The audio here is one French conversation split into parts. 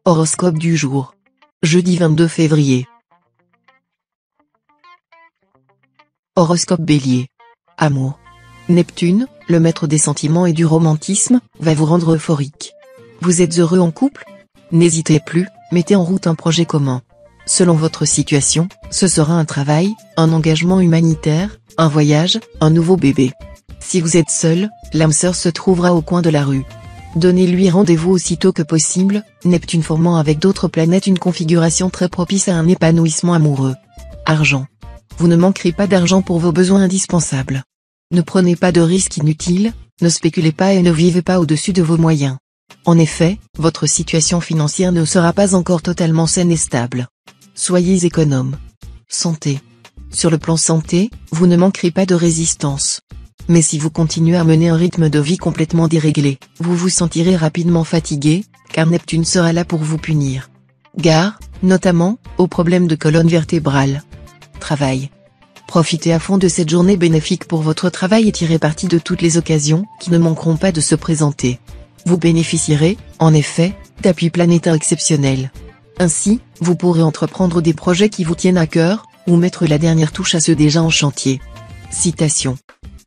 Horoscope du jour. Jeudi 22 février. Horoscope Bélier. Amour. Neptune, le maître des sentiments et du romantisme, va vous rendre euphorique. Vous êtes heureux en couple? N'hésitez plus, mettez en route un projet commun. Selon votre situation, ce sera un travail, un engagement humanitaire, un voyage, un nouveau bébé. Si vous êtes seul, l'âme sœur se trouvera au coin de la rue. Donnez-lui rendez-vous aussitôt que possible, Neptune formant avec d'autres planètes une configuration très propice à un épanouissement amoureux. Argent. Vous ne manquerez pas d'argent pour vos besoins indispensables. Ne prenez pas de risques inutiles, ne spéculez pas et ne vivez pas au-dessus de vos moyens. En effet, votre situation financière ne sera pas encore totalement saine et stable. Soyez économe. Santé. Sur le plan santé, vous ne manquerez pas de résistance. Mais si vous continuez à mener un rythme de vie complètement déréglé, vous vous sentirez rapidement fatigué, car Neptune sera là pour vous punir. Gare, notamment, aux problèmes de colonne vertébrale. Travail. Profitez à fond de cette journée bénéfique pour votre travail et tirez parti de toutes les occasions qui ne manqueront pas de se présenter. Vous bénéficierez, en effet, d'appuis planétaires exceptionnels. Ainsi, vous pourrez entreprendre des projets qui vous tiennent à cœur, ou mettre la dernière touche à ceux déjà en chantier. Citation.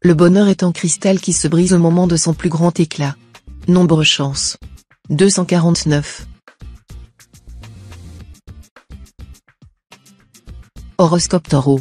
Le bonheur est un cristal qui se brise au moment de son plus grand éclat. Nombre chance. 249. Horoscope Taureau.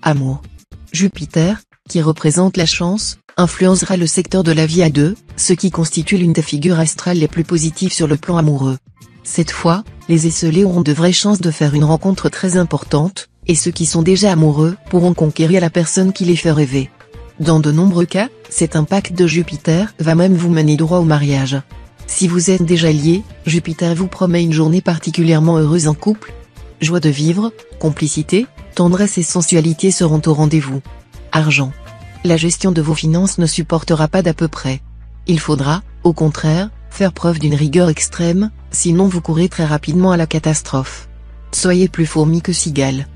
Amour. Jupiter, qui représente la chance, influencera le secteur de la vie à deux, ce qui constitue l'une des figures astrales les plus positives sur le plan amoureux. Cette fois, les esselés auront de vraies chances de faire une rencontre très importante, et ceux qui sont déjà amoureux pourront conquérir la personne qui les fait rêver. Dans de nombreux cas, cet impact de Jupiter va même vous mener droit au mariage. Si vous êtes déjà liés, Jupiter vous promet une journée particulièrement heureuse en couple. Joie de vivre, complicité, tendresse et sensualité seront au rendez-vous. Argent. La gestion de vos finances ne supportera pas d'à peu près. Il faudra, au contraire, faire preuve d'une rigueur extrême, sinon vous courez très rapidement à la catastrophe. Soyez plus fourmi que cigale.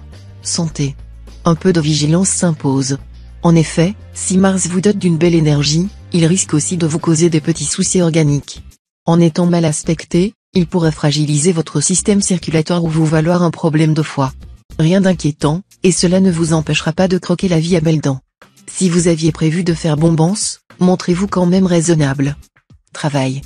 Santé. Un peu de vigilance s'impose. En effet, si Mars vous dote d'une belle énergie, il risque aussi de vous causer des petits soucis organiques. En étant mal aspecté, il pourrait fragiliser votre système circulatoire ou vous valoir un problème de foie. Rien d'inquiétant, et cela ne vous empêchera pas de croquer la vie à belles dents. Si vous aviez prévu de faire bombance, montrez-vous quand même raisonnable. Travail.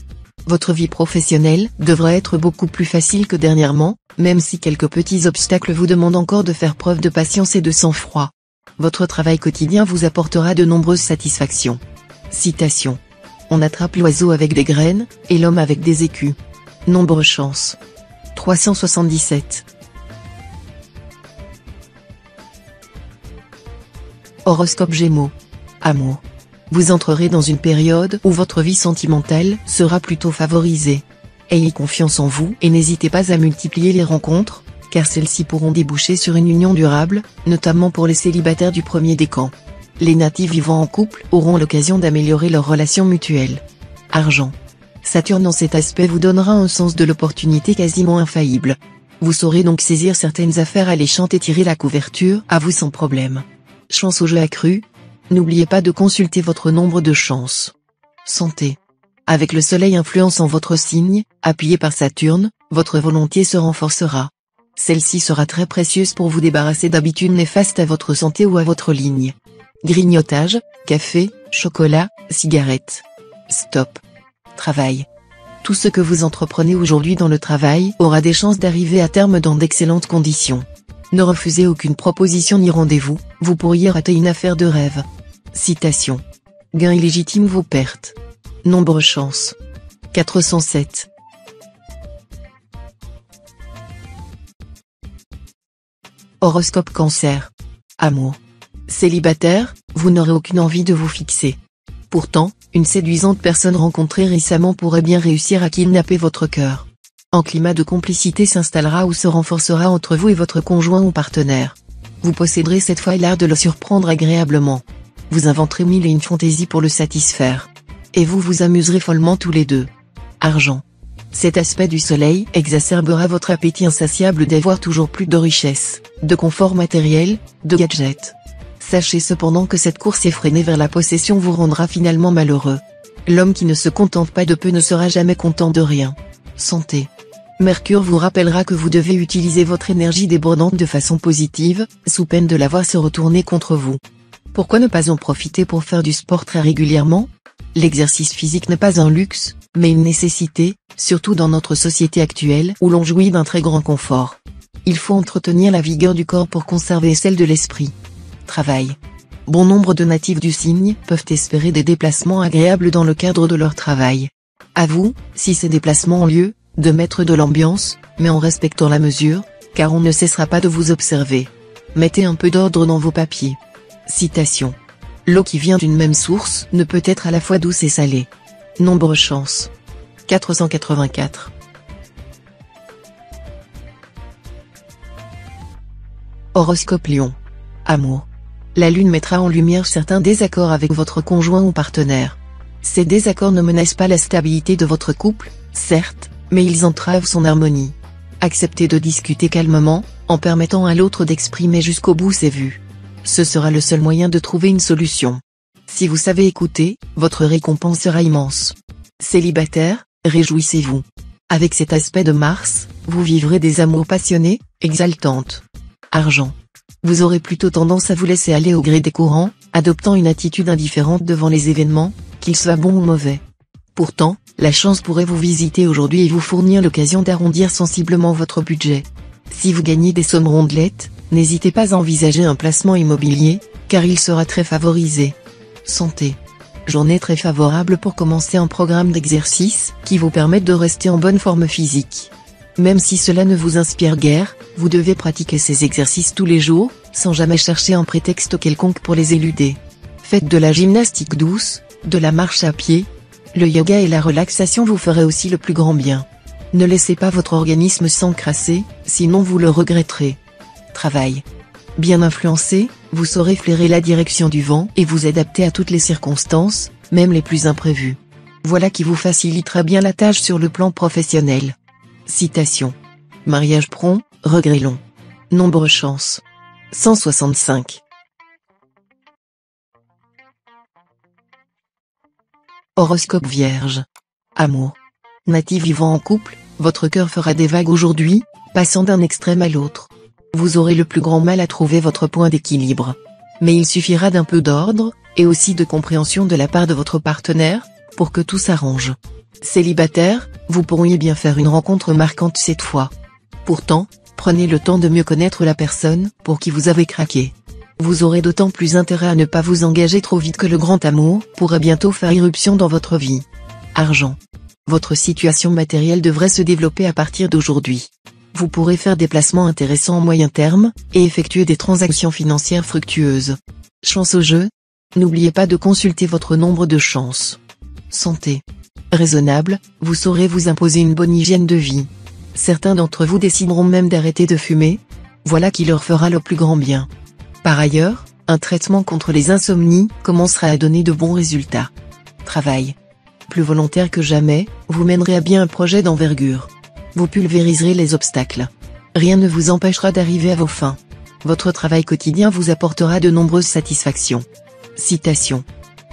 Votre vie professionnelle devrait être beaucoup plus facile que dernièrement, même si quelques petits obstacles vous demandent encore de faire preuve de patience et de sang-froid. Votre travail quotidien vous apportera de nombreuses satisfactions. Citation. On attrape l'oiseau avec des graines, et l'homme avec des écus. Nombre chance. 377. Horoscope Gémeaux. Amour. Vous entrerez dans une période où votre vie sentimentale sera plutôt favorisée. Ayez confiance en vous et n'hésitez pas à multiplier les rencontres, car celles-ci pourront déboucher sur une union durable, notamment pour les célibataires du premier décan. Les natifs vivant en couple auront l'occasion d'améliorer leurs relations mutuelles. Argent. Saturne en cet aspect vous donnera un sens de l'opportunité quasiment infaillible. Vous saurez donc saisir certaines affaires alléchantes et tirer la couverture à vous sans problème. Chance au jeu accrue. N'oubliez pas de consulter votre nombre de chances. Santé. Avec le soleil influençant votre signe, appuyé par Saturne, votre volonté se renforcera. Celle-ci sera très précieuse pour vous débarrasser d'habitudes néfastes à votre santé ou à votre ligne. Grignotage, café, chocolat, cigarettes. Stop. Travail. Tout ce que vous entreprenez aujourd'hui dans le travail aura des chances d'arriver à terme dans d'excellentes conditions. Ne refusez aucune proposition ni rendez-vous, vous pourriez rater une affaire de rêve. Citation. Gain illégitime vos pertes. Nombre chance. 407. Horoscope Cancer. Amour. Célibataire, vous n'aurez aucune envie de vous fixer. Pourtant, une séduisante personne rencontrée récemment pourrait bien réussir à kidnapper votre cœur. Un climat de complicité s'installera ou se renforcera entre vous et votre conjoint ou partenaire. Vous posséderez cette fois l'art de le surprendre agréablement. Vous inventerez mille et une fantaisies pour le satisfaire. Et vous vous amuserez follement tous les deux. Argent. Cet aspect du soleil exacerbera votre appétit insatiable d'avoir toujours plus de richesses, de confort matériel, de gadgets. Sachez cependant que cette course effrénée vers la possession vous rendra finalement malheureux. L'homme qui ne se contente pas de peu ne sera jamais content de rien. Santé. Mercure vous rappellera que vous devez utiliser votre énergie débordante de façon positive, sous peine de la voir se retourner contre vous. Pourquoi ne pas en profiter pour faire du sport très régulièrement? L'exercice physique n'est pas un luxe, mais une nécessité, surtout dans notre société actuelle où l'on jouit d'un très grand confort. Il faut entretenir la vigueur du corps pour conserver celle de l'esprit. Travail. Bon nombre de natifs du signe peuvent espérer des déplacements agréables dans le cadre de leur travail. À vous, si ces déplacements ont lieu, de mettre de l'ambiance, mais en respectant la mesure, car on ne cessera pas de vous observer. Mettez un peu d'ordre dans vos papiers. Citation. L'eau qui vient d'une même source ne peut être à la fois douce et salée. Nombre chance. 484. Horoscope Lion. Amour. La lune mettra en lumière certains désaccords avec votre conjoint ou partenaire. Ces désaccords ne menacent pas la stabilité de votre couple, certes, mais ils entravent son harmonie. Acceptez de discuter calmement, en permettant à l'autre d'exprimer jusqu'au bout ses vues. Ce sera le seul moyen de trouver une solution. Si vous savez écouter, votre récompense sera immense. Célibataire, réjouissez-vous. Avec cet aspect de Mars, vous vivrez des amours passionnés, exaltantes. Argent. Vous aurez plutôt tendance à vous laisser aller au gré des courants, adoptant une attitude indifférente devant les événements, qu'ils soient bons ou mauvais. Pourtant, la chance pourrait vous visiter aujourd'hui et vous fournir l'occasion d'arrondir sensiblement votre budget. Si vous gagnez des sommes rondelettes, n'hésitez pas à envisager un placement immobilier, car il sera très favorisé. Santé. Journée très favorable pour commencer un programme d'exercice qui vous permette de rester en bonne forme physique. Même si cela ne vous inspire guère, vous devez pratiquer ces exercices tous les jours, sans jamais chercher un prétexte quelconque pour les éluder. Faites de la gymnastique douce, de la marche à pied. Le yoga et la relaxation vous feraient aussi le plus grand bien. Ne laissez pas votre organisme s'encrasser, sinon vous le regretterez. Travail. Bien influencé, vous saurez flairer la direction du vent et vous adapter à toutes les circonstances, même les plus imprévues. Voilà qui vous facilitera bien la tâche sur le plan professionnel. Citation. Mariage prompt, regret long. Nombre chance. 165. Horoscope Vierge. Amour. Natif vivant en couple, votre cœur fera des vagues aujourd'hui, passant d'un extrême à l'autre. Vous aurez le plus grand mal à trouver votre point d'équilibre. Mais il suffira d'un peu d'ordre, et aussi de compréhension de la part de votre partenaire, pour que tout s'arrange. Célibataire, vous pourriez bien faire une rencontre marquante cette fois. Pourtant, prenez le temps de mieux connaître la personne pour qui vous avez craqué. Vous aurez d'autant plus intérêt à ne pas vous engager trop vite que le grand amour pourrait bientôt faire irruption dans votre vie. Argent. Votre situation matérielle devrait se développer à partir d'aujourd'hui. Vous pourrez faire des placements intéressants en moyen terme, et effectuer des transactions financières fructueuses. Chance au jeu. N'oubliez pas de consulter votre nombre de chances. Santé. Raisonnable, vous saurez vous imposer une bonne hygiène de vie. Certains d'entre vous décideront même d'arrêter de fumer. Voilà qui leur fera le plus grand bien. Par ailleurs, un traitement contre les insomnies commencera à donner de bons résultats. Travail. Plus volontaire que jamais, vous mènerez à bien un projet d'envergure. Vous pulvériserez les obstacles. Rien ne vous empêchera d'arriver à vos fins. Votre travail quotidien vous apportera de nombreuses satisfactions. Citation.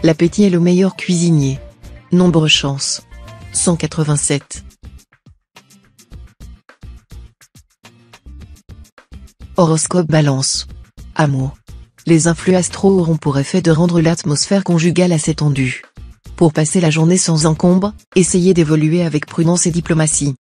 L'appétit est le meilleur cuisinier. Nombre chance. 187. Horoscope Balance. Amour. Les influx astraux auront pour effet de rendre l'atmosphère conjugale assez tendue. Pour passer la journée sans encombre, essayez d'évoluer avec prudence et diplomatie.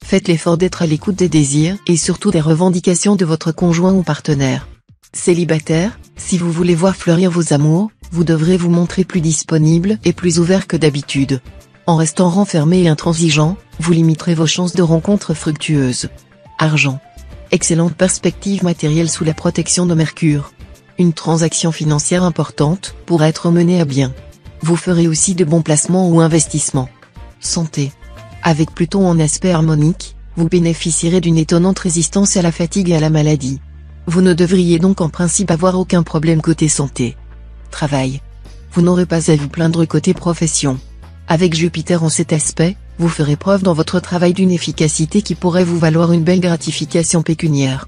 Faites l'effort d'être à l'écoute des désirs et surtout des revendications de votre conjoint ou partenaire. Célibataire, si vous voulez voir fleurir vos amours, vous devrez vous montrer plus disponible et plus ouvert que d'habitude. En restant renfermé et intransigeant, vous limiterez vos chances de rencontres fructueuses. Argent. Excellente perspective matérielle sous la protection de Mercure. Une transaction financière importante pourra être menée à bien. Vous ferez aussi de bons placements ou investissements. Santé. Avec Pluton en aspect harmonique, vous bénéficierez d'une étonnante résistance à la fatigue et à la maladie. Vous ne devriez donc en principe avoir aucun problème côté santé. Travail. Vous n'aurez pas à vous plaindre côté profession. Avec Jupiter en cet aspect, vous ferez preuve dans votre travail d'une efficacité qui pourrait vous valoir une belle gratification pécuniaire.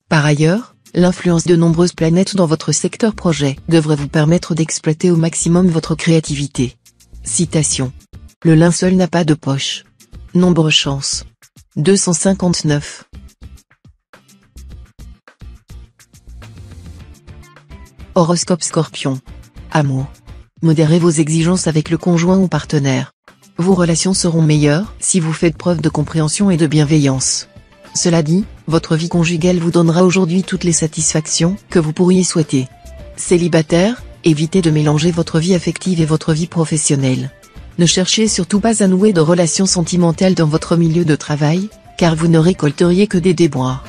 Par ailleurs, l'influence de nombreuses planètes dans votre secteur projet devrait vous permettre d'exploiter au maximum votre créativité. Citation. Le linceul n'a pas de poche. Nombre chance. 259. Horoscope Scorpion. Amour. Modérez vos exigences avec le conjoint ou partenaire. Vos relations seront meilleures si vous faites preuve de compréhension et de bienveillance. Cela dit, votre vie conjugale vous donnera aujourd'hui toutes les satisfactions que vous pourriez souhaiter. Célibataire, évitez de mélanger votre vie affective et votre vie professionnelle. Ne cherchez surtout pas à nouer de relations sentimentales dans votre milieu de travail, car vous ne récolteriez que des déboires.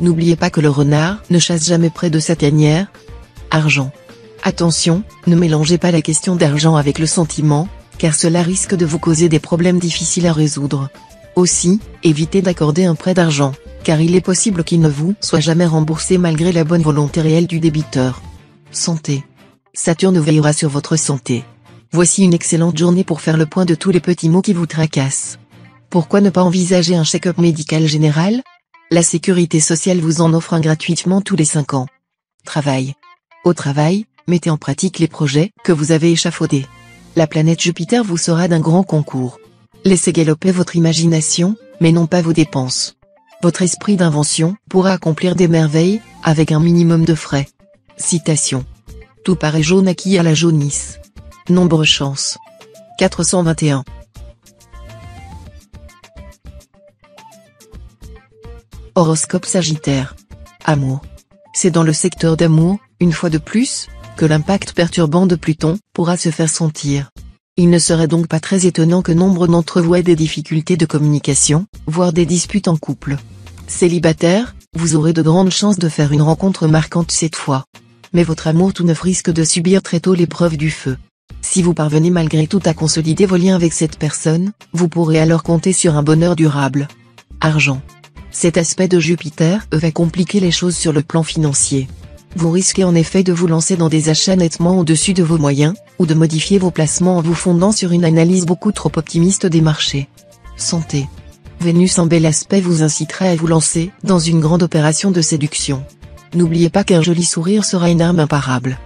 N'oubliez pas que le renard ne chasse jamais près de sa tanière. Argent. Attention, ne mélangez pas la question d'argent avec le sentiment, car cela risque de vous causer des problèmes difficiles à résoudre. Aussi, évitez d'accorder un prêt d'argent, car il est possible qu'il ne vous soit jamais remboursé malgré la bonne volonté réelle du débiteur. Santé. Saturne veillera sur votre santé. Voici une excellente journée pour faire le point de tous les petits maux qui vous tracassent. Pourquoi ne pas envisager un check-up médical général? La sécurité sociale vous en offre un gratuitement tous les 5 ans. Travail. Au travail, mettez en pratique les projets que vous avez échafaudés. La planète Jupiter vous sera d'un grand concours. Laissez galoper votre imagination, mais non pas vos dépenses. Votre esprit d'invention pourra accomplir des merveilles, avec un minimum de frais. Citation. Tout paraît jaune à qui a la jaunisse. Nombre chance. 421. Horoscope Sagittaire. Amour. C'est dans le secteur d'amour, une fois de plus, que l'impact perturbant de Pluton pourra se faire sentir. Il ne serait donc pas très étonnant que nombre d'entre vous aient des difficultés de communication, voire des disputes en couple. Célibataire, vous aurez de grandes chances de faire une rencontre marquante cette fois. Mais votre amour tout neuf risque de subir très tôt l'épreuve du feu. Si vous parvenez malgré tout à consolider vos liens avec cette personne, vous pourrez alors compter sur un bonheur durable. Argent. Cet aspect de Jupiter va compliquer les choses sur le plan financier. Vous risquez en effet de vous lancer dans des achats nettement au-dessus de vos moyens, ou de modifier vos placements en vous fondant sur une analyse beaucoup trop optimiste des marchés. Santé. Vénus en bel aspect vous incitera à vous lancer dans une grande opération de séduction. N'oubliez pas qu'un joli sourire sera une arme imparable.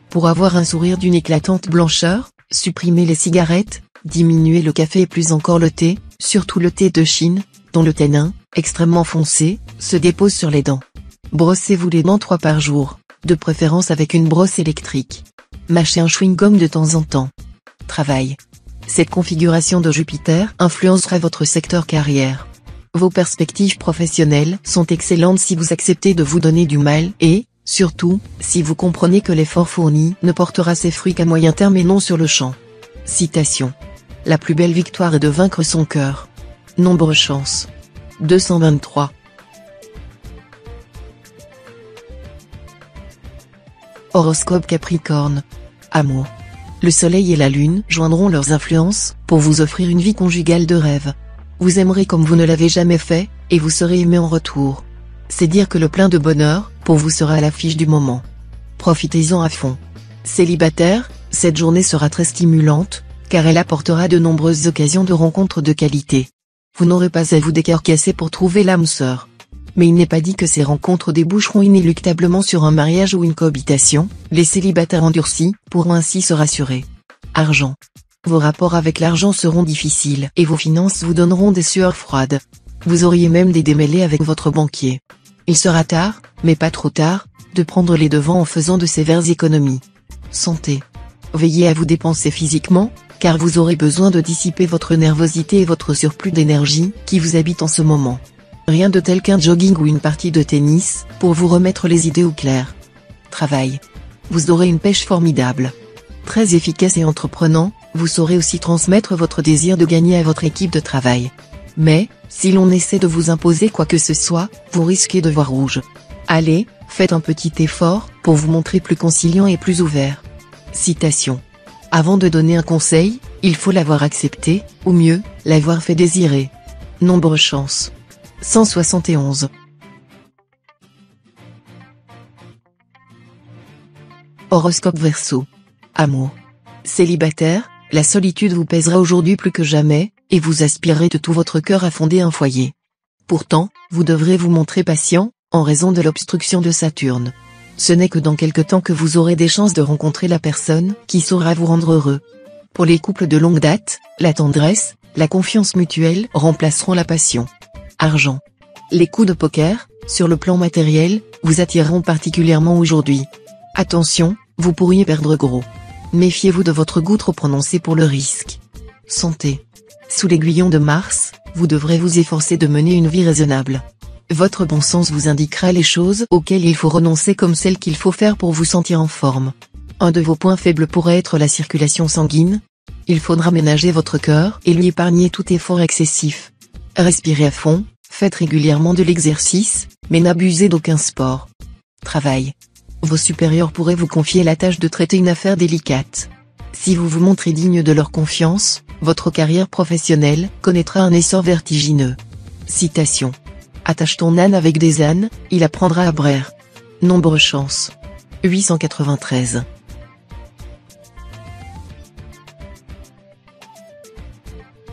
Pour avoir un sourire d'une éclatante blancheur, supprimez les cigarettes, diminuez le café et plus encore le thé, surtout le thé de Chine, dont le tanin, extrêmement foncé, se dépose sur les dents. Brossez-vous les dents 3 par jour, de préférence avec une brosse électrique. Mâchez un chewing-gum de temps en temps. Travail. Cette configuration de Jupiter influencera votre secteur carrière. Vos perspectives professionnelles sont excellentes si vous acceptez de vous donner du mal et, surtout, si vous comprenez que l'effort fourni ne portera ses fruits qu'à moyen terme et non sur le champ. Citation. La plus belle victoire est de vaincre son cœur. Nombre chance. 223. Horoscope Capricorne. Amour. Le soleil et la lune joindront leurs influences pour vous offrir une vie conjugale de rêve. Vous aimerez comme vous ne l'avez jamais fait, et vous serez aimé en retour. C'est dire que le plein de bonheur pour vous sera à l'affiche du moment. Profitez-en à fond. Célibataire, cette journée sera très stimulante, car elle apportera de nombreuses occasions de rencontres de qualité. Vous n'aurez pas à vous décarcasser pour trouver l'âme sœur. Mais il n'est pas dit que ces rencontres déboucheront inéluctablement sur un mariage ou une cohabitation, les célibataires endurcis pourront ainsi se rassurer. Argent. Vos rapports avec l'argent seront difficiles et vos finances vous donneront des sueurs froides. Vous auriez même des démêlés avec votre banquier. Il sera tard, mais pas trop tard, de prendre les devants en faisant de sévères économies. Santé. Veillez à vous dépenser physiquement, car vous aurez besoin de dissiper votre nervosité et votre surplus d'énergie qui vous habite en ce moment. Rien de tel qu'un jogging ou une partie de tennis pour vous remettre les idées au clair. Travail. Vous aurez une pêche formidable. Très efficace et entreprenant, vous saurez aussi transmettre votre désir de gagner à votre équipe de travail. Mais, si l'on essaie de vous imposer quoi que ce soit, vous risquez de voir rouge. Allez, faites un petit effort pour vous montrer plus conciliant et plus ouvert. Citation. Avant de donner un conseil, il faut l'avoir accepté, ou mieux, l'avoir fait désirer. Nombre chance. 171. Horoscope Verseau. Amour. Célibataire, la solitude vous pèsera aujourd'hui plus que jamais, et vous aspirerez de tout votre cœur à fonder un foyer. Pourtant, vous devrez vous montrer patient, en raison de l'obstruction de Saturne. Ce n'est que dans quelque temps que vous aurez des chances de rencontrer la personne qui saura vous rendre heureux. Pour les couples de longue date, la tendresse, la confiance mutuelle remplaceront la passion. Argent. Les coups de poker, sur le plan matériel, vous attireront particulièrement aujourd'hui. Attention, vous pourriez perdre gros. Méfiez-vous de votre goût trop prononcé pour le risque. Santé. Sous l'aiguillon de Mars, vous devrez vous efforcer de mener une vie raisonnable. Votre bon sens vous indiquera les choses auxquelles il faut renoncer comme celles qu'il faut faire pour vous sentir en forme. Un de vos points faibles pourrait être la circulation sanguine. Il faudra ménager votre cœur et lui épargner tout effort excessif. Respirez à fond, faites régulièrement de l'exercice, mais n'abusez d'aucun sport. Travail. Vos supérieurs pourraient vous confier la tâche de traiter une affaire délicate. Si vous vous montrez digne de leur confiance, votre carrière professionnelle connaîtra un essor vertigineux. Citation. Attache ton âne avec des ânes, il apprendra à braire. Nombre chance. 893.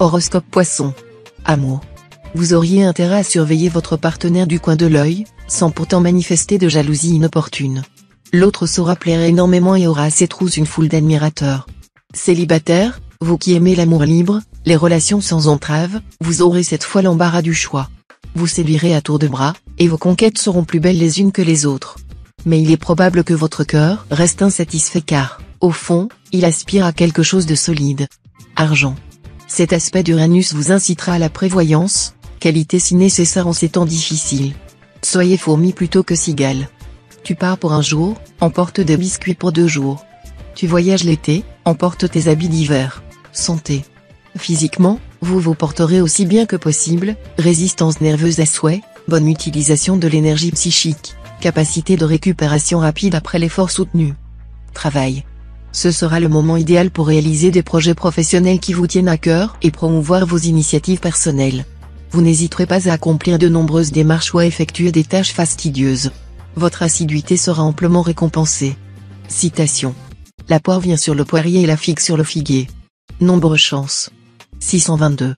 Horoscope Poisson. Amour. Vous auriez intérêt à surveiller votre partenaire du coin de l'œil, sans pourtant manifester de jalousie inopportune. L'autre saura plaire énormément et aura à ses trousses une foule d'admirateurs. Célibataire, vous qui aimez l'amour libre, les relations sans entrave, vous aurez cette fois l'embarras du choix. Vous séduirez à tour de bras, et vos conquêtes seront plus belles les unes que les autres. Mais il est probable que votre cœur reste insatisfait car, au fond, il aspire à quelque chose de solide. Argent. Cet aspect d'Uranus vous incitera à la prévoyance, qualité si nécessaire en ces temps difficiles. Soyez fourmi plutôt que cigale. Tu pars pour un jour, emporte des biscuits pour 2 jours. Tu voyages l'été, emporte tes habits d'hiver. Santé. Physiquement, vous vous porterez aussi bien que possible, résistance nerveuse à souhait, bonne utilisation de l'énergie psychique, capacité de récupération rapide après l'effort soutenu. Travail. Ce sera le moment idéal pour réaliser des projets professionnels qui vous tiennent à cœur et promouvoir vos initiatives personnelles. Vous n'hésiterez pas à accomplir de nombreuses démarches ou à effectuer des tâches fastidieuses. Votre assiduité sera amplement récompensée. Citation. La poire vient sur le poirier et la figue sur le figuier. Nombre chance. 622.